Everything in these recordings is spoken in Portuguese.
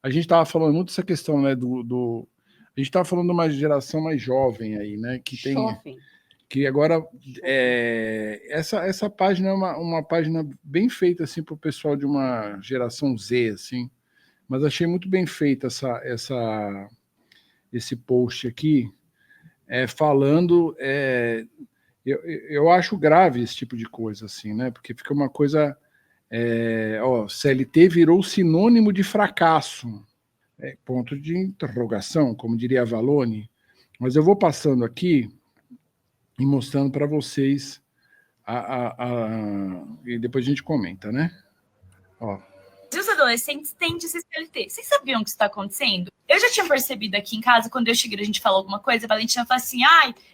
a gente estava falando muito dessa questão, né, a gente estava falando de uma geração mais jovem aí, né, que agora essa página é uma página bem feita assim para o pessoal de uma geração Z, assim, mas achei muito bem feita esse post aqui, falando, eu acho grave esse tipo de coisa, assim, né, porque fica uma coisa, CLT virou sinônimo de fracasso, ponto de interrogação, como diria a Valone, mas eu vou passando aqui e mostrando para vocês e depois a gente comenta, né? Ó. E os adolescentes têm de ser CLT. Vocês sabiam que isso está acontecendo? Eu já tinha percebido aqui em casa, quando eu cheguei, a gente falou alguma coisa, a Valentina falou assim,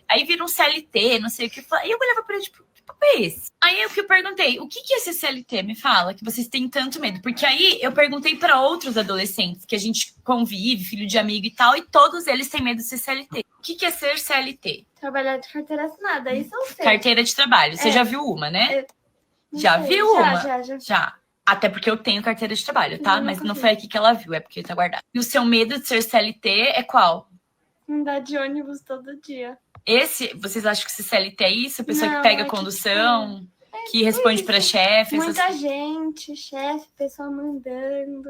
aí vira um CLT, não sei o que. E eu olhava para ele, tipo, que papo é esse? Aí eu perguntei, o que é esse CLT? Me fala, que vocês têm tanto medo. Porque aí eu perguntei para outros adolescentes, que a gente convive, filho de amigo e tal, e todos eles têm medo de ser CLT. O que é ser CLT? Trabalhar de carteira assinada, isso eu sei. Carteira de trabalho. Você já viu uma, né? Já viu uma? Já. Até porque eu tenho carteira de trabalho, tá? Mas não foi aqui que ela viu, é porque tá guardado. E o seu medo de ser CLT é qual? Andar de ônibus todo dia. Vocês acham que esse CLT é isso? A pessoa que pega a condução, que responde para chefe? Muita gente, chefe, pessoa mandando.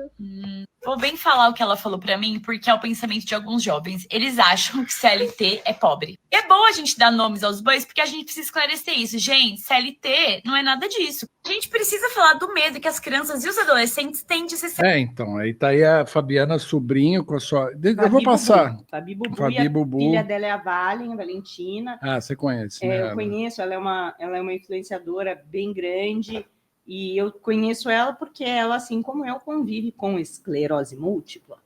Vou bem falar o que ela falou para mim, porque é o pensamento de alguns jovens. Eles acham que CLT é pobre. E é bom a gente dar nomes aos bois, porque a gente precisa esclarecer isso. Gente, CLT não é nada disso. A gente precisa falar do medo que as crianças e os adolescentes têm de ser CLT. Então, aí tá aí a Fabiana Sobrinho com a sua... Eu vou passar. Fabi Bubu. Fabi Bubu. A filha dela é a Valen, a Valentina. Você conhece, né? Eu conheço, ela é uma influenciadora bem grande. E eu conheço ela porque ela, assim como eu, convive com esclerose múltipla.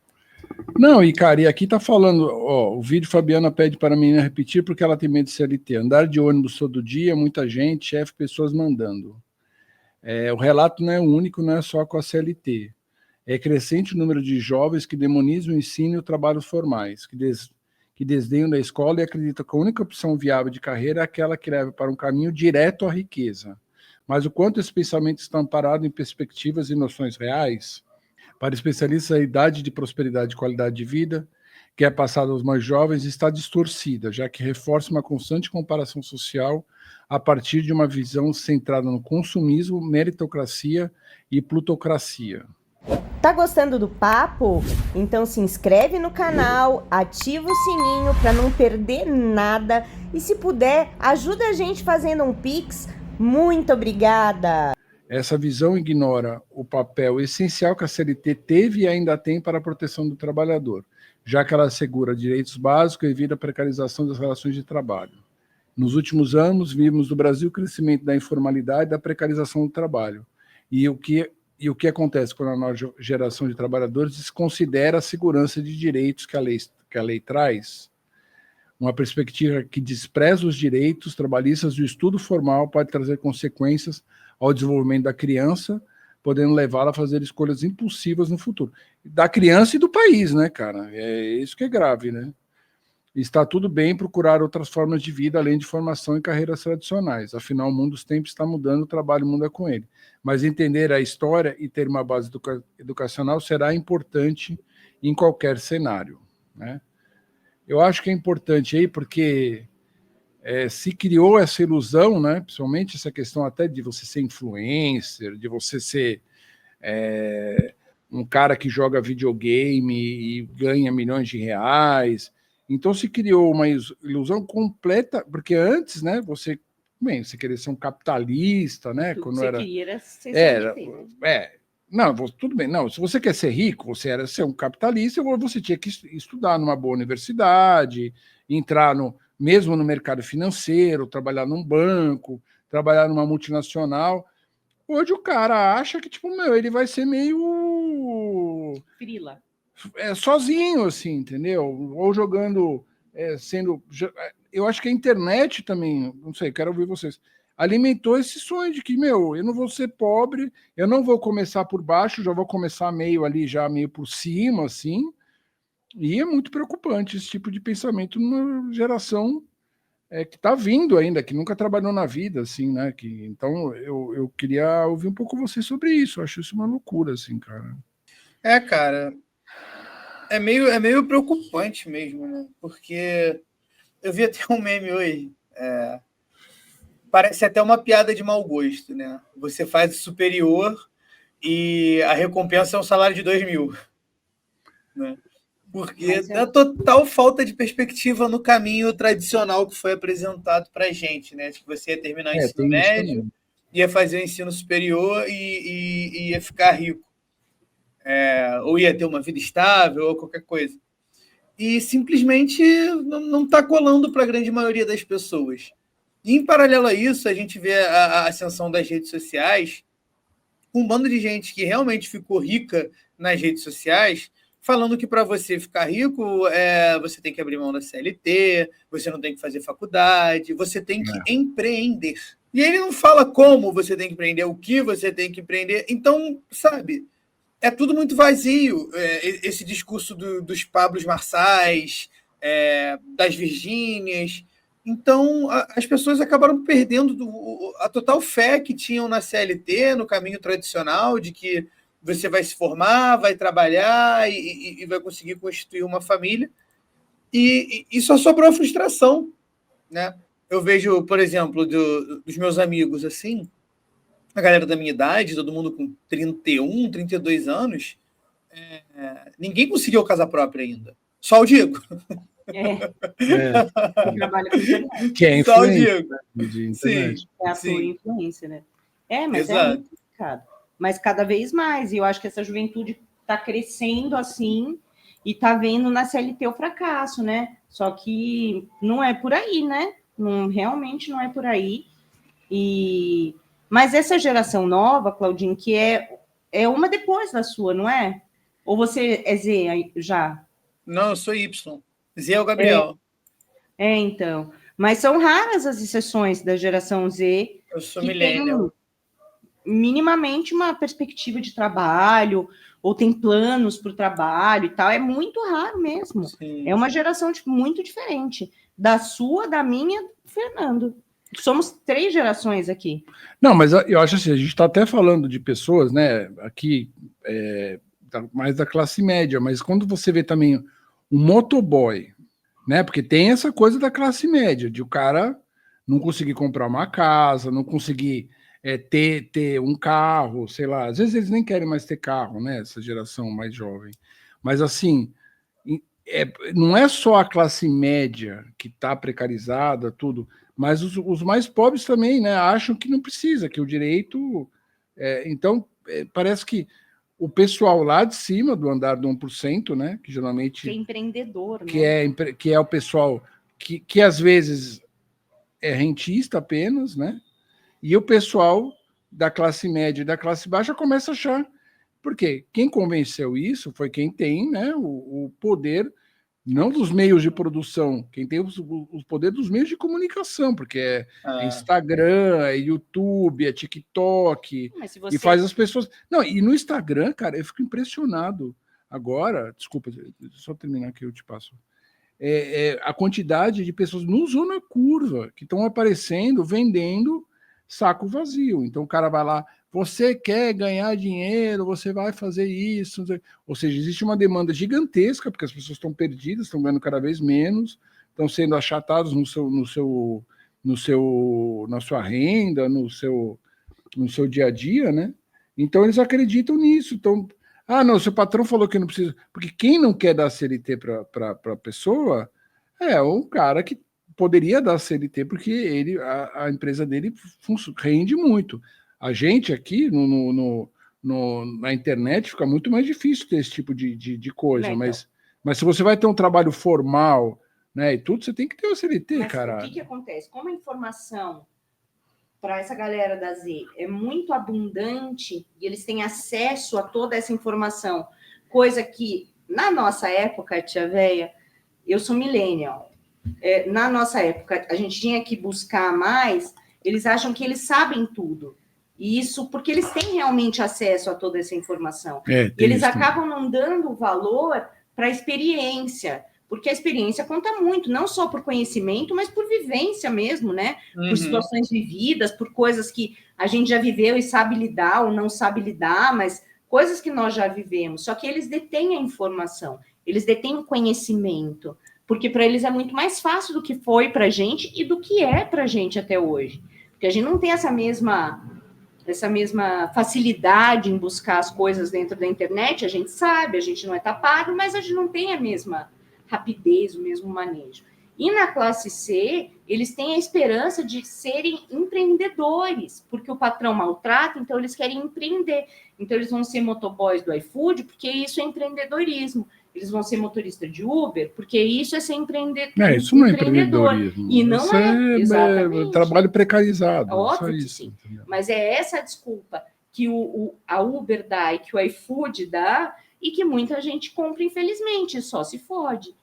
Não, e cara, e aqui tá falando, o vídeo Fabiana pede para a menina repetir porque ela tem medo de CLT. Andar de ônibus todo dia, muita gente, chefe, pessoas mandando. O relato não é único, não é só com a CLT. É crescente o número de jovens que demonizam o ensino e os trabalhos formais, que desdenham da escola e acreditam que a única opção viável de carreira é aquela que leva para um caminho direto à riqueza. Mas o quanto esse pensamento está amparado em perspectivas e noções reais? Para especialistas, a idade de prosperidade e qualidade de vida, que é passada aos mais jovens, está distorcida, já que reforça uma constante comparação social a partir de uma visão centrada no consumismo, meritocracia e plutocracia. Tá gostando do papo? Então se inscreve no canal, ativa o sininho para não perder nada e, se puder, ajuda a gente fazendo um Pix. Muito obrigada! Essa visão ignora o papel essencial que a CLT teve e ainda tem para a proteção do trabalhador, já que ela assegura direitos básicos e evita a precarização das relações de trabalho. Nos últimos anos, vimos no Brasil o crescimento da informalidade e da precarização do trabalho. E o que acontece quando a nova geração de trabalhadores desconsidera a segurança de direitos que a lei traz? Uma perspectiva que despreza os direitos trabalhistas e o estudo formal pode trazer consequências ao desenvolvimento da criança, podendo levá-la a fazer escolhas impulsivas no futuro. Da criança e do país, né, cara? É isso que é grave, né? Está tudo bem procurar outras formas de vida, além de formação e carreiras tradicionais. Afinal, o mundo dos tempos está mudando, o trabalho muda com ele. Mas entender a história e ter uma base educacional será importante em qualquer cenário, né? Eu acho que é importante aí porque se criou essa ilusão, né? Principalmente essa questão até de você ser influencer, de você ser um cara que joga videogame e ganha milhões de reais. Então se criou uma ilusão completa, porque antes, né? Você queria ser um capitalista, né? Tudo quando você era... queria era ser CLT. Não, tudo bem. Não, se você quer ser rico, você era ser um capitalista, você tinha que estudar numa boa universidade, entrar mesmo no mercado financeiro, trabalhar num banco, trabalhar numa multinacional. Hoje o cara acha que, tipo, ele vai ser meio... Frila. Sozinho, assim, entendeu? Ou jogando, Eu acho que a internet também, não sei, quero ouvir vocês, alimentou esse sonho de que, eu não vou ser pobre, eu não vou começar por baixo, já vou começar meio por cima, assim, e é muito preocupante esse tipo de pensamento numa geração que está vindo ainda, que nunca trabalhou na vida, assim, né? Então, eu queria ouvir um pouco você sobre isso, eu acho isso uma loucura, assim, cara. Cara, É meio preocupante mesmo, né? Porque eu vi até um meme hoje. Parece até uma piada de mau gosto, né? Você faz o superior e a recompensa é um salário de 2.000, né? Porque dá total falta de perspectiva no caminho tradicional que foi apresentado para a gente, né? De que você ia terminar o ensino médio, ia fazer o ensino superior e ia ficar rico. Ou ia ter uma vida estável, ou qualquer coisa. E simplesmente não está colando para a grande maioria das pessoas. E, em paralelo a isso, a gente vê a ascensão das redes sociais, um bando de gente que realmente ficou rica nas redes sociais, falando que para você ficar rico, você tem que abrir mão da CLT, você não tem que fazer faculdade, você tem que empreender. E ele não fala como você tem que empreender, o que você tem que empreender. Então, sabe, é tudo muito vazio. Esse discurso dos Pablos Marçais, das Virgínias. Então, as pessoas acabaram perdendo a total fé que tinham na CLT, no caminho tradicional, de que você vai se formar, vai trabalhar e vai conseguir constituir uma família. E só sobrou a frustração, né? Eu vejo, por exemplo, dos meus amigos, assim, a galera da minha idade, todo mundo com 31, 32 anos, ninguém conseguiu casa própria ainda. Só o Diego. Trabalha com internet. Que é Só o Diego. De internet. Sim, É a sua influência, né? Mas exato. é muito complicado. Mas cada vez mais, e eu acho que essa juventude está crescendo assim e está vendo na CLT o fracasso, né? Só que não é por aí, né? Realmente não é por aí. Mas essa geração nova, Claudinho, que é uma depois da sua, não é? Ou você é Z já? Não, eu sou Y. Z é o Gabriel. Então. Mas são raras as exceções da geração Z. Eu sou millennial. Minimamente uma perspectiva de trabalho, ou tem planos para o trabalho e tal. É muito raro mesmo. Sim. É uma geração muito diferente. Da sua, da minha, Fernando. Somos 3 gerações aqui. Não, mas eu acho assim, a gente está até falando de pessoas, né, aqui, mais da classe média, mas quando você vê também um motoboy, né, porque tem essa coisa da classe média, de o cara não conseguir comprar uma casa, não conseguir ter um carro, sei lá, às vezes eles nem querem mais ter carro, né, essa geração mais jovem, mas assim, não é só a classe média que está precarizada, tudo, mas os mais pobres também, né, acham que não precisa, que o direito... então, parece que o pessoal lá de cima, do andar do 1%, né, que geralmente... Que é empreendedor, né? Que é o pessoal que às vezes é rentista apenas, né, e o pessoal da classe média e da classe baixa começa a achar... Porque quem convenceu isso foi quem tem, né, o poder... Não dos meios de produção, quem tem o poder dos meios de comunicação, porque é Instagram, é YouTube, é TikTok, e faz as pessoas... Não, e no Instagram, cara, eu fico impressionado agora, desculpa, só terminar aqui, eu te passo. A quantidade de pessoas no Zona Curva que estão aparecendo, vendendo saco vazio. Então o cara vai lá, você quer ganhar dinheiro, você vai fazer isso. Ou seja, existe uma demanda gigantesca, porque as pessoas estão perdidas, estão ganhando cada vez menos, estão sendo achatados na sua renda, no seu dia a dia, né? Então eles acreditam nisso. Então, não, seu patrão falou que não precisa. Porque quem não quer dar CLT para a pessoa é um cara que poderia dar CLT, porque a empresa dele rende muito. A gente aqui na internet fica muito mais difícil ter esse tipo de coisa, mas se você vai ter um trabalho formal, né, e tudo, você tem que ter o CLT, cara. Mas o que acontece? Como a informação para essa galera da Z é muito abundante e eles têm acesso a toda essa informação, coisa que na nossa época, tia véia, eu sou millennial, na nossa época a gente tinha que buscar mais, eles acham que eles sabem tudo. E isso porque eles têm realmente acesso a toda essa informação. E eles acabam não dando valor para a experiência, porque a experiência conta muito, não só por conhecimento, mas por vivência mesmo, né? Por situações vividas, por coisas que a gente já viveu e sabe lidar ou não sabe lidar, mas coisas que nós já vivemos, só que eles detêm a informação, eles detêm o conhecimento, porque para eles é muito mais fácil do que foi para a gente e do que é para a gente até hoje. Porque a gente não tem essa mesma facilidade em buscar as coisas dentro da internet, a gente sabe, a gente não é tapado, mas a gente não tem a mesma rapidez, o mesmo manejo. E na classe C, eles têm a esperança de serem empreendedores, porque o patrão maltrata, então eles querem empreender. Então eles vão ser motoboys do iFood, porque isso é empreendedorismo. Eles vão ser motorista de Uber, porque isso é ser empreendedor. Isso não é empreendedorismo. E não isso exatamente. Trabalho precarizado. Óbvio isso, que sim. Entendeu? Mas é essa a desculpa que a Uber dá e que o iFood dá, e que muita gente compra, infelizmente, só se fode.